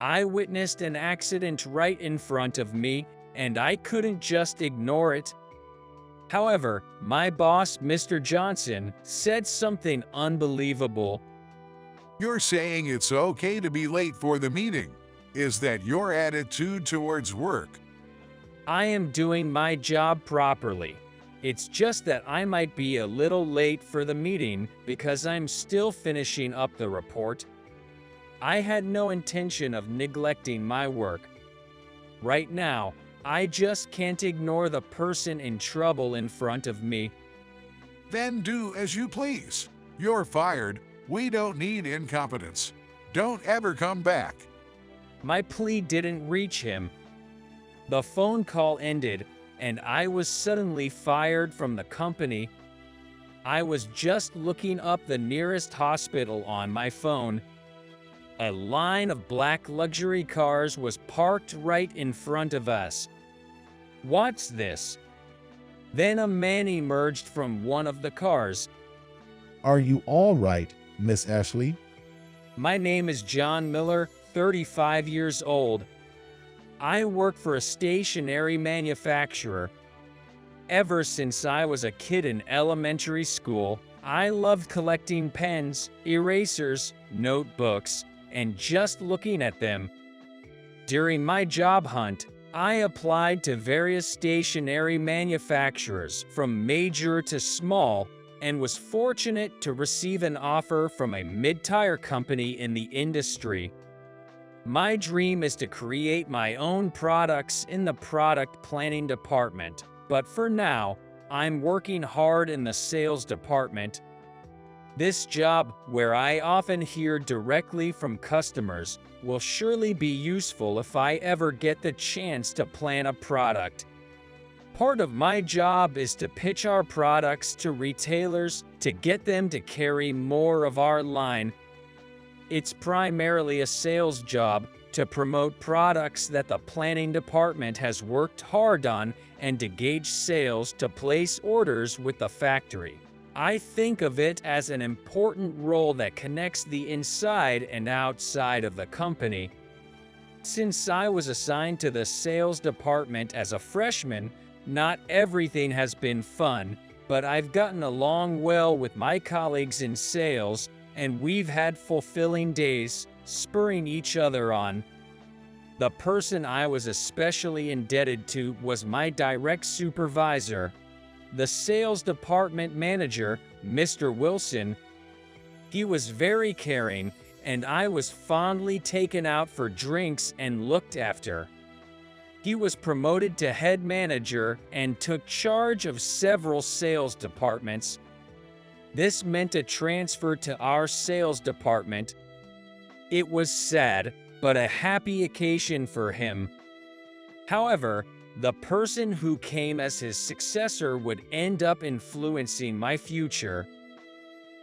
I witnessed an accident right in front of me, and I couldn't just ignore it. However, my boss, Mr. Johnson, said something unbelievable. You're saying it's okay to be late for the meeting. Is that your attitude towards work? I am doing my job properly. It's just that I might be a little late for the meeting because I'm still finishing up the report. I had no intention of neglecting my work. Right now, I just can't ignore the person in trouble in front of me. Then do as you please. You're fired. We don't need incompetence. Don't ever come back. My plea didn't reach him. The phone call ended, and I was suddenly fired from the company. I was just looking up the nearest hospital on my phone. A line of black luxury cars was parked right in front of us. What's this? Then a man emerged from one of the cars. Are you all right, Miss Ashley? My name is John Miller, 35 years old. I work for a stationery manufacturer. Ever since I was a kid in elementary school, I loved collecting pens, erasers, notebooks, and just looking at them. During my job hunt, I applied to various stationery manufacturers from major to small and was fortunate to receive an offer from a mid-tier company in the industry. My dream is to create my own products in the product planning department, but for now, I'm working hard in the sales department. This job, where I often hear directly from customers, will surely be useful if I ever get the chance to plan a product. Part of my job is to pitch our products to retailers to get them to carry more of our line. It's primarily a sales job to promote products that the planning department has worked hard on and to gauge sales to place orders with the factory. I think of it as an important role that connects the inside and outside of the company. Since I was assigned to the sales department as a freshman, not everything has been fun, but I've gotten along well with my colleagues in sales, and we've had fulfilling days, spurring each other on. The person I was especially indebted to was my direct supervisor, the sales department manager, Mr. Wilson. He was very caring, and I was fondly taken out for drinks and looked after. He was promoted to head manager and took charge of several sales departments. This meant a transfer to our sales department. It was sad, but a happy occasion for him. However, the person who came as his successor would end up influencing my future.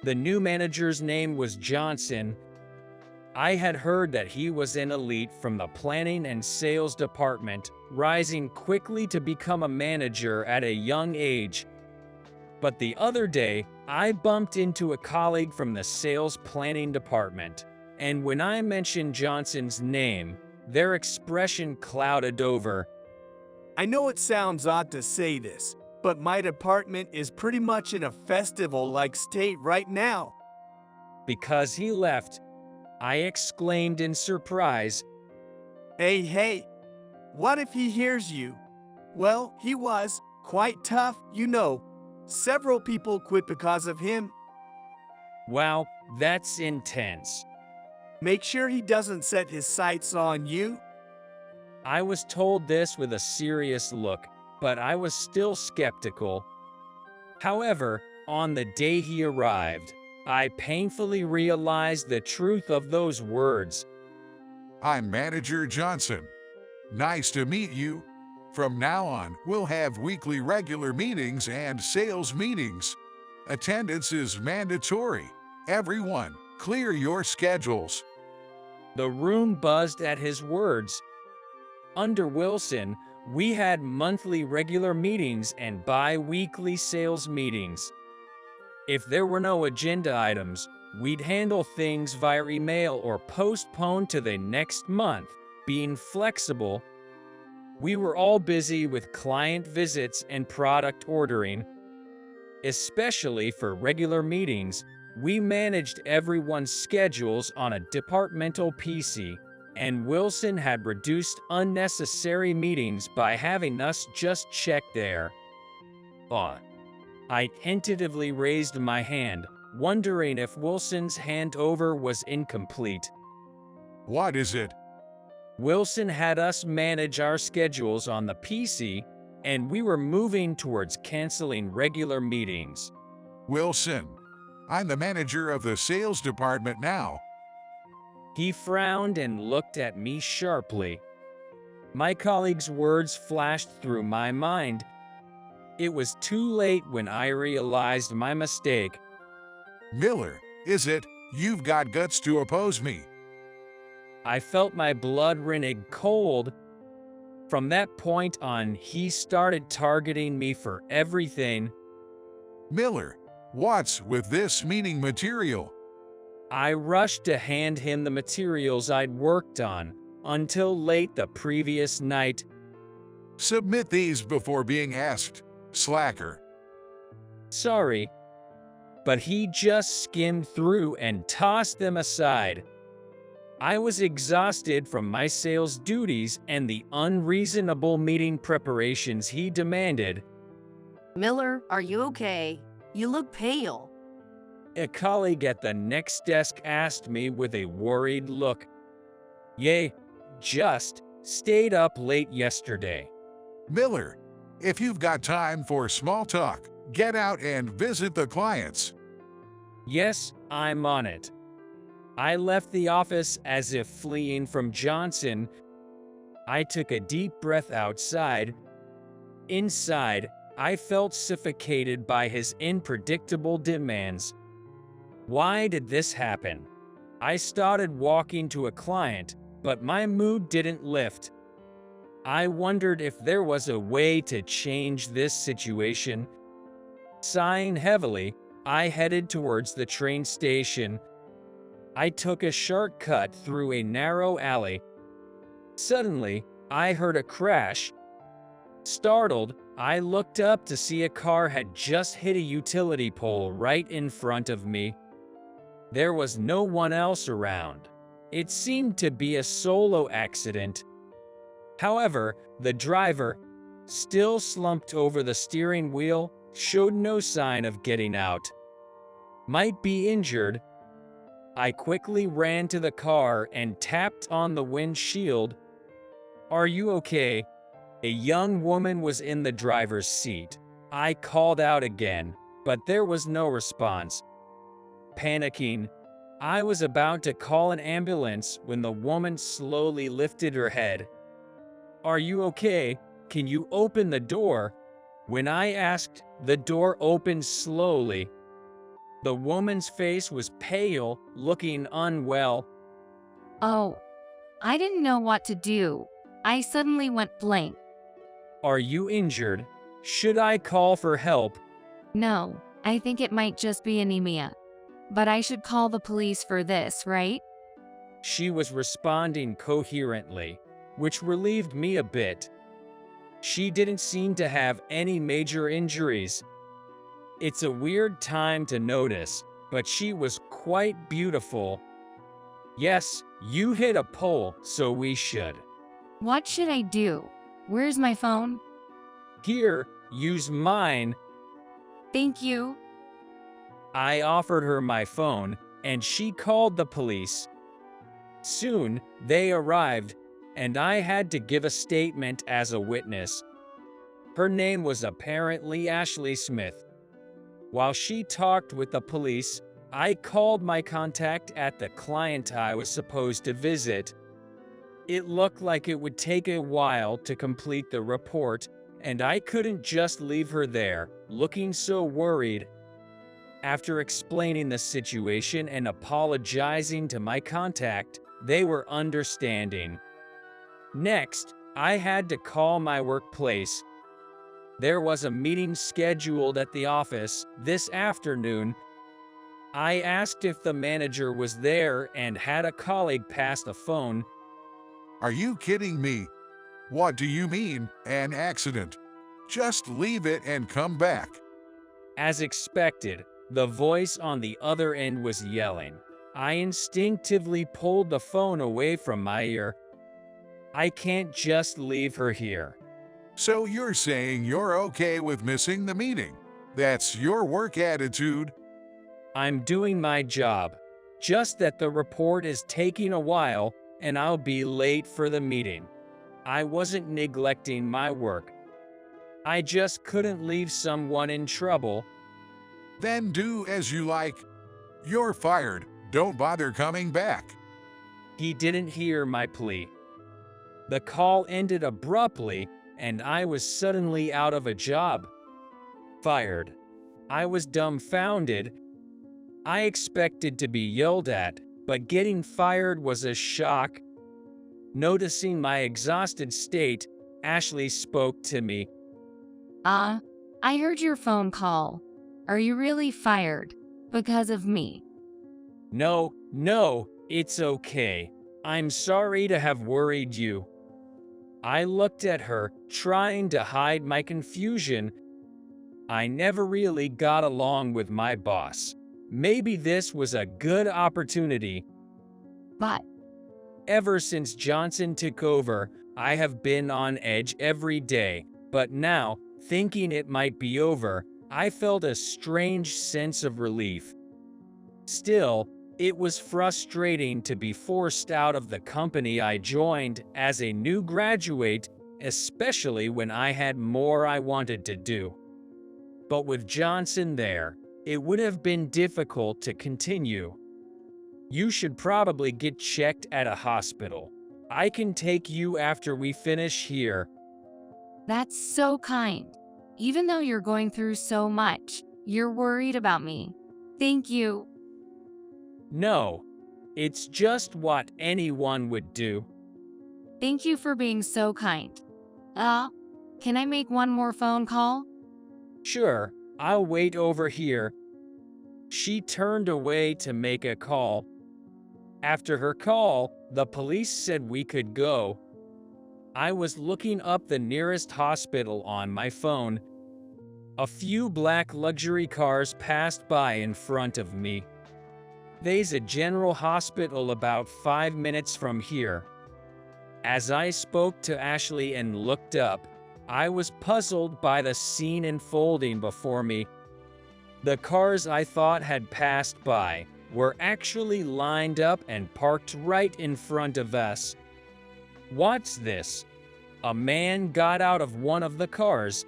The new manager's name was Johnson. I had heard that he was an elite from the planning and sales department, rising quickly to become a manager at a young age. But the other day, I bumped into a colleague from the sales planning department, and when I mentioned Johnson's name, their expression clouded over. I know it sounds odd to say this, but my department is pretty much in a festival-like state right now. Because he left, I exclaimed in surprise. Hey, what if he hears you? Well, he was quite tough, you know. Several people quit because of him. Wow, that's intense. Make sure he doesn't set his sights on you. I was told this with a serious look, but I was still skeptical. However, on the day he arrived, I painfully realized the truth of those words. I'm Manager Johnson. Nice to meet you. From now on, we'll have weekly regular meetings and sales meetings. Attendance is mandatory. Everyone, clear your schedules. The room buzzed at his words. Under Wilson, we had monthly regular meetings and bi-weekly sales meetings. If there were no agenda items, we'd handle things via email or postpone to the next month. Being flexible, we were all busy with client visits and product ordering. Especially for regular meetings, we managed everyone's schedules on a departmental PC, and Wilson had reduced unnecessary meetings by having us just check there. I tentatively raised my hand, wondering if Wilson's handover was incomplete. What is it? Wilson had us manage our schedules on the PC, and we were moving towards canceling regular meetings. Wilson, I'm the manager of the sales department now. He frowned and looked at me sharply. My colleague's words flashed through my mind. It was too late when I realized my mistake. Miller, is it? You've got guts to oppose me. I felt my blood running cold. From that point on, he started targeting me for everything. Miller, what's with this meeting material? I rushed to hand him the materials I'd worked on until late the previous night. Submit these before being asked, slacker. Sorry, but he just skimmed through and tossed them aside. I was exhausted from my sales duties and the unreasonable meeting preparations he demanded. Miller, are you okay? You look pale. A colleague at the next desk asked me with a worried look. Just stayed up late yesterday. Miller, if you've got time for small talk, get out and visit the clients. Yes, I'm on it. I left the office as if fleeing from Johnson. I took a deep breath outside. Inside, I felt suffocated by his unpredictable demands. Why did this happen? I started walking to a client, but my mood didn't lift. I wondered if there was a way to change this situation. Sighing heavily, I headed towards the train station. I took a shortcut through a narrow alley. Suddenly, I heard a crash. Startled, I looked up to see a car had just hit a utility pole right in front of me. There was no one else around. It seemed to be a solo accident. However, the driver, still slumped over the steering wheel, showed no sign of getting out. Might be injured. I quickly ran to the car and tapped on the windshield. "Are you okay?" A young woman was in the driver's seat. I called out again, but there was no response. Panicking, I was about to call an ambulance when the woman slowly lifted her head. "Are you okay? Can you open the door?" When I asked, the door opened slowly. The woman's face was pale, looking unwell. Oh, I didn't know what to do. I suddenly went blank. "Are you injured? Should I call for help?" No, I think it might just be anemia. But I should call the police for this, right? She was responding coherently, which relieved me a bit. She didn't seem to have any major injuries. It's a weird time to notice, but she was quite beautiful. "Yes, you hit a pole, so we should." What should I do? Where's my phone? "Here, use mine." Thank you. I offered her my phone, and she called the police. Soon, they arrived, and I had to give a statement as a witness. Her name was apparently Ashley Smith. While she talked with the police, I called my contact at the client I was supposed to visit. It looked like it would take a while to complete the report, and I couldn't just leave her there, looking so worried. After explaining the situation and apologizing to my contact, they were understanding. Next, I had to call my workplace. There was a meeting scheduled at the office this afternoon. I asked if the manager was there and had a colleague pass the phone. Are you kidding me? What do you mean, an accident? Just leave it and come back. As expected, the voice on the other end was yelling. I instinctively pulled the phone away from my ear. I can't just leave her here. So you're saying you're okay with missing the meeting? That's your work attitude? I'm doing my job, just that the report is taking a while and I'll be late for the meeting. I wasn't neglecting my work. I just couldn't leave someone in trouble. Then do as you like. You're fired. Don't bother coming back. He didn't hear my plea. The call ended abruptly and I was suddenly out of a job. Fired. I was dumbfounded. I expected to be yelled at, but getting fired was a shock. Noticing my exhausted state, Ashley spoke to me. I heard your phone call. Are you really fired? Because of me? No, it's okay. I'm sorry to have worried you. I looked at her, trying to hide my confusion. I never really got along with my boss. Maybe this was a good opportunity. But Ever since Johnson took over, I have been on edge every day, but now, thinking it might be over, I felt a strange sense of relief. Still, it was frustrating to be forced out of the company I joined as a new graduate, especially when I had more I wanted to do. But with Johnson there, it would have been difficult to continue. You should probably get checked at a hospital. I can take you after we finish here. that's so kind. Even though you're going through so much, you're worried about me. Thank you. No, it's just what anyone would do. Thank you for being so kind. Can I make one more phone call? Sure, I'll wait over here. She turned away to make a call. After her call, the police said we could go. I was looking up the nearest hospital on my phone. A few black luxury cars passed by in front of me. There's a general hospital about 5 minutes from here. As I spoke to Ashley and looked up, I was puzzled by the scene unfolding before me. The cars I thought had passed by were actually lined up and parked right in front of us. What's this? A man got out of one of the cars.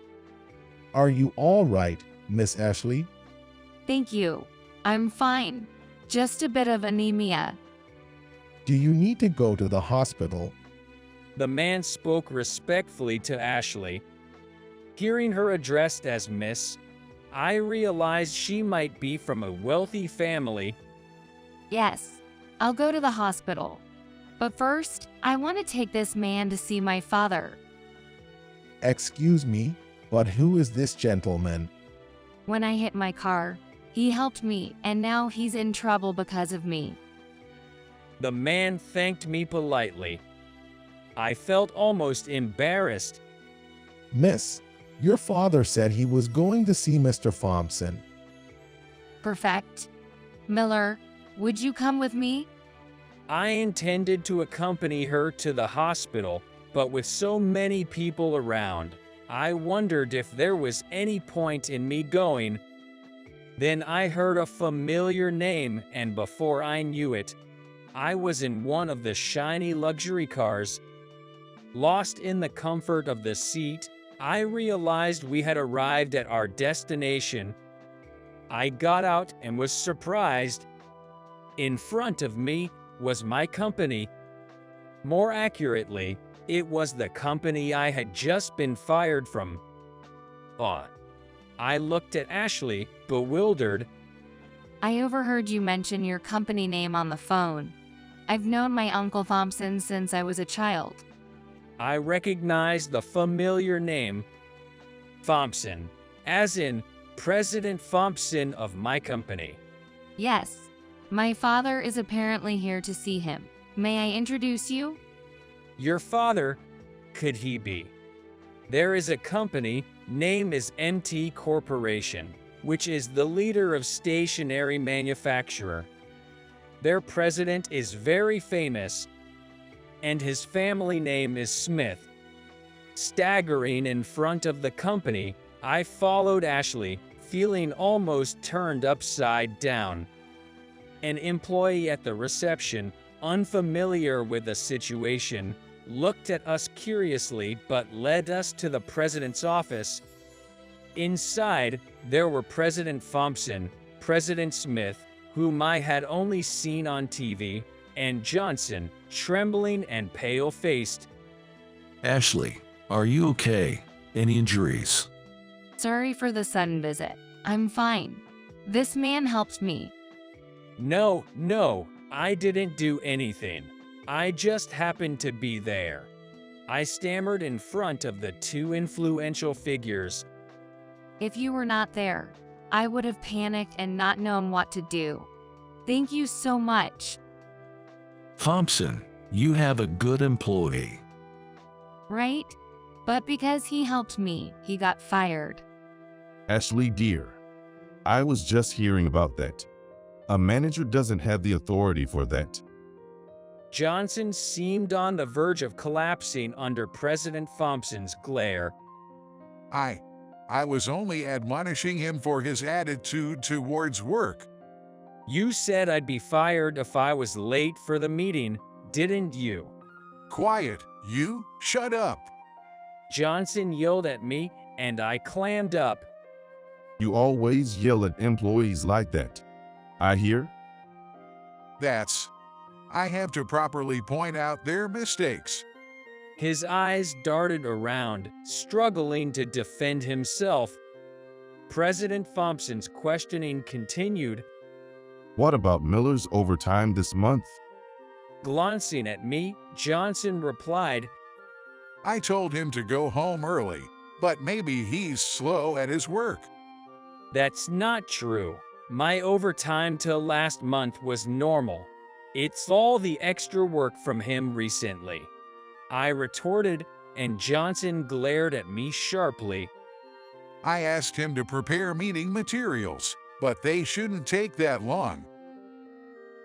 Are you all right, Miss Ashley? Thank you. I'm fine. Just a bit of anemia. Do you need to go to the hospital? The man spoke respectfully to Ashley. Hearing her addressed as Miss, I realized she might be from a wealthy family. Yes, I'll go to the hospital. But first, I want to take this man to see my father. Excuse me, but who is this gentleman? When I hit my car, he helped me, and now he's in trouble because of me. The man thanked me politely. I felt almost embarrassed. Miss, your father said he was going to see Mr. Thompson. Perfect. Miller, would you come with me? I intended to accompany her to the hospital, but with so many people around, I wondered if there was any point in me going. Then I heard a familiar name, and before I knew it, I was in one of the shiny luxury cars. Lost in the comfort of the seat, I realized we had arrived at our destination. I got out and was surprised. In front of me was my company. More accurately, it was the company I had just been fired from. I looked at Ashley, bewildered. I overheard you mention your company name on the phone. I've known my Uncle Thompson since I was a child. I recognized the familiar name, Thompson, as in President Thompson of my company. Yes. My father is apparently here to see him. May I introduce you? Your father, could he be? There is a company, name is MT Corporation, which is the leader of stationery manufacturer. Their president is very famous, and his family name is Smith. Staggering in front of the company, I followed Ashley, feeling almost turned upside down. An employee at the reception, unfamiliar with the situation, looked at us curiously but led us to the president's office. Inside, there were President Thompson, President Smith, whom I had only seen on TV, and Johnson, trembling and pale-faced. Ashley, are you okay? Any injuries? Sorry for the sudden visit. I'm fine. This man helped me. No, I didn't do anything. I just happened to be there. I stammered in front of the two influential figures. If you were not there, I would have panicked and not known what to do. Thank you so much. Thompson, you have a good employee. Right? But because he helped me, he got fired. Ashley dear, I was just hearing about that. A manager doesn't have the authority for that. Johnson seemed on the verge of collapsing under President Thompson's glare. I was only admonishing him for his attitude towards work. You said I'd be fired if I was late for the meeting, didn't you? Quiet, you, shut up. Johnson yelled at me, and I clammed up. You always yell at employees like that. I hear? I have to properly point out their mistakes. His eyes darted around, struggling to defend himself. President Thompson's questioning continued. What about Miller's overtime this month? Glancing at me, Johnson replied, I told him to go home early, but maybe he's slow at his work. That's not true. My overtime till last month was normal. It's all the extra work from him recently. I retorted, and Johnson glared at me sharply. I asked him to prepare meeting materials, but they shouldn't take that long.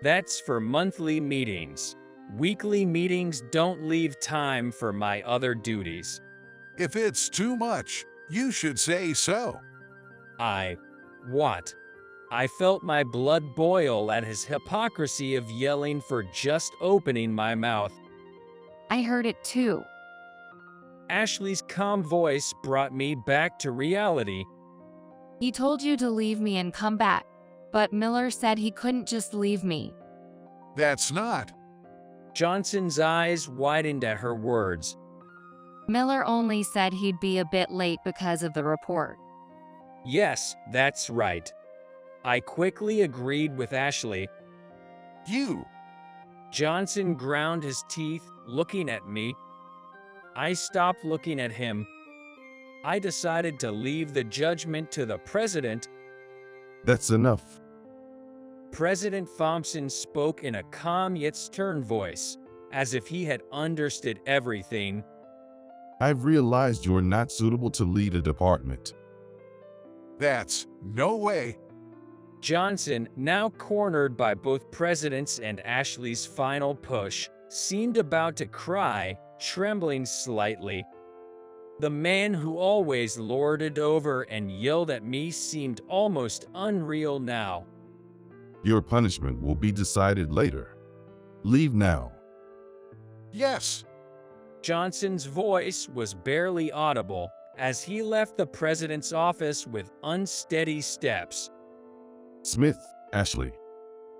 That's for monthly meetings. Weekly meetings don't leave time for my other duties. If it's too much, you should say so. What? I felt my blood boil at his hypocrisy of yelling for just opening my mouth. I heard it too. Ashley's calm voice brought me back to reality. He told you to leave me and come back, but Miller said he couldn't just leave me. That's not. Johnson's eyes widened at her words. Miller only said he'd be a bit late because of the report. Yes, that's right. I quickly agreed with Ashley. You. Johnson ground his teeth, looking at me. I stopped looking at him. I decided to leave the judgment to the president. That's enough. President Thompson spoke in a calm yet stern voice, as if he had understood everything. I've realized you're not suitable to lead a department. That's no way. Johnson, now cornered by both presidents and Ashley's final push, seemed about to cry, trembling slightly. The man who always lorded over and yelled at me seemed almost unreal now. Your punishment will be decided later. Leave now. Yes. Johnson's voice was barely audible as he left the president's office with unsteady steps. Smith, Ashley,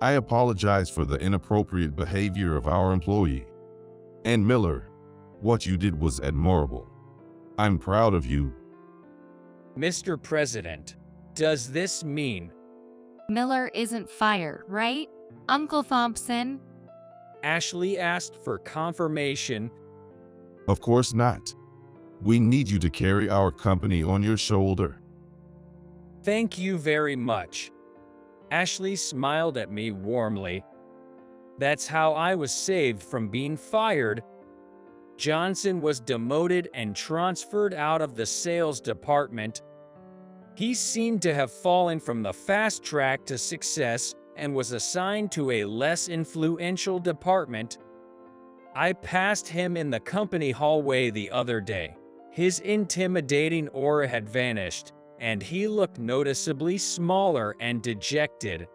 I apologize for the inappropriate behavior of our employee. And Miller, what you did was admirable. I'm proud of you. Mr. President, does this mean? Miller isn't fired, right, Uncle Thompson? Ashley asked for confirmation. Of course not. We need you to carry our company on your shoulder. Thank you very much. Ashley smiled at me warmly. That's how I was saved from being fired. Johnson was demoted and transferred out of the sales department. He seemed to have fallen from the fast track to success and was assigned to a less influential department. I passed him in the company hallway the other day. His intimidating aura had vanished, and he looked noticeably smaller and dejected.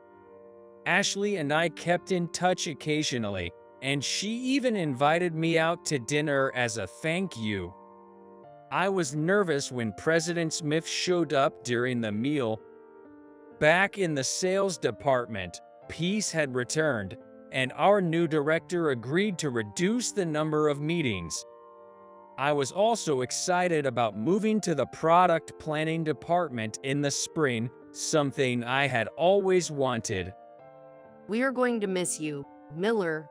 Ashley and I kept in touch occasionally, and she even invited me out to dinner as a thank you. I was nervous when President Smith showed up during the meal. Back in the sales department, peace had returned, and our new director agreed to reduce the number of meetings. I was also excited about moving to the product planning department in the spring, something I had always wanted. We are going to miss you, Miller.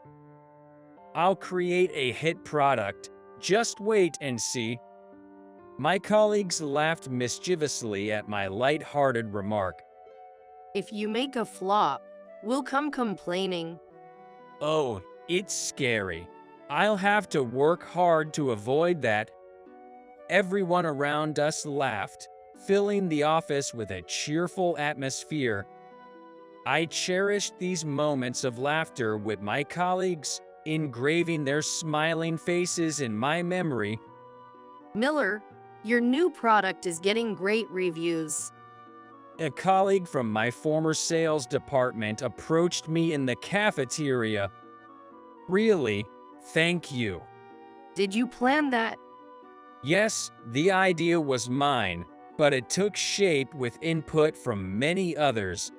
I'll create a hit product. Just wait and see. My colleagues laughed mischievously at my light-hearted remark. If you make a flop, we'll come complaining. Oh, it's scary. I'll have to work hard to avoid that. Everyone around us laughed, filling the office with a cheerful atmosphere. I cherished these moments of laughter with my colleagues, engraving their smiling faces in my memory. Miller, your new product is getting great reviews. A colleague from my former sales department approached me in the cafeteria. Really, thank you. Did you plan that? Yes, the idea was mine, but it took shape with input from many others.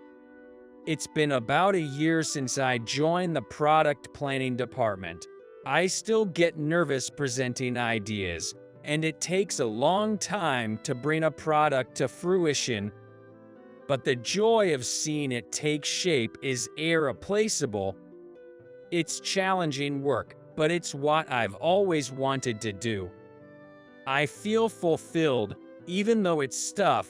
It's been about a year since I joined the product planning department. I still get nervous presenting ideas, and it takes a long time to bring a product to fruition. But the joy of seeing it take shape is irreplaceable. It's challenging work, but it's what I've always wanted to do. I feel fulfilled, even though it's tough.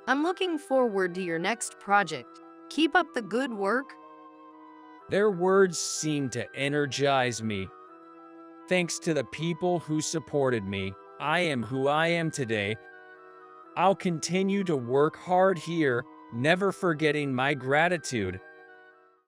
I'm looking forward to your next project. Keep up the good work. Their words seemed to energize me. Thanks to the people who supported me, I am who I am today. I'll continue to work hard here, never forgetting my gratitude.